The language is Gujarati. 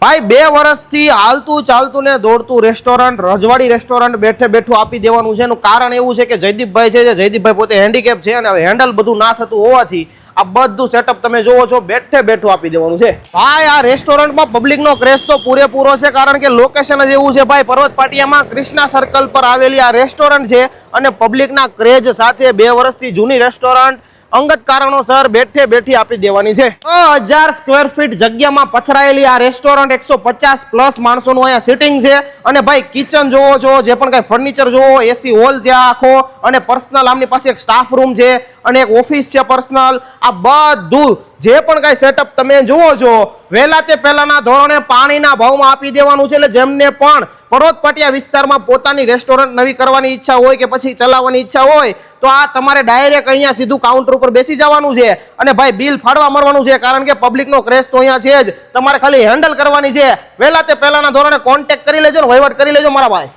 ભાઈ 2 વર્ષથી હાલતું ચાલતું ને દોડતું રેસ્ટોરન્ટ રજવાડી રેસ્ટોરન્ટ બેઠે બેઠું આપી દેવાનું છે. એનું કારણ એવું છે કે જયદીપભાઈ છે, જયદીપભાઈ પોતે હેન્ડીકેપ છે અને હવે હેન્ડલ બધું ના થતું હોવાથી આ બધું સેટઅપ તમે જોવો છો બેઠે બેઠું આપી દેવાનું છે. ભાઈ આ રેસ્ટોરન્ટમાં પબ્લિકનો ક્રેઝ તો પૂરેપૂરો છે, કારણ કે લોકેશન જ એવું છે ભાઈ. પર્વત પાટિયામાં કૃષ્ણા સર્કલ પર આવેલી આ રેસ્ટોરન્ટ છે અને પબ્લિકના ક્રેઝ સાથે 2 વર્ષથી જૂની રેસ્ટોરન્ટ અંગત કારણોસર બેઠે બેઠી આપી દેવાની છે. 1000 સ્ક્વેર ફીટ જગ્યામાં પથરાયેલી આ રેસ્ટોરન્ટ 150 પ્લસ માણસોનું અહીંયા સિટિંગ છે. અને ભાઈ કિચન જોવો છો, જે પણ કઈ ફર્નિચર જોવો, એસી હોલ છે આખો, અને પર્સનલ આમની પાસે એક સ્ટાફ રૂમ છે અને એક ઓફિસ છે પર્સનલ. આ બધું જે પણ કઈ સેટઅપ તમે જુઓ છો વહેલા તે પહેલાના ધોરણે પાણીના ભાવમાં આપી દેવાનું છે. એટલે જેમને પણ પર્વત પાટિયા વિસ્તારમાં પોતાની રેસ્ટોરન્ટ નવી કરવાની ઈચ્છા હોય કે પછી ચલાવવાની ઈચ્છા હોય તો આ તમારે ડાયરેક્ટ અહીંયા સીધું કાઉન્ટર ઉપર બેસી જવાનું છે અને ભાઈ બિલ ફાડવા મળવાનું છે, કારણ કે પબ્લિકનો ક્રેઝ તો અહીંયા છે જ. તમારે ખાલી હેન્ડલ કરવાની છે. વહેલા તે પહેલાના ધોરણે કોન્ટેક્ટ કરી લેજો ને વહીવટ કરી લેજો મારા ભાઈ.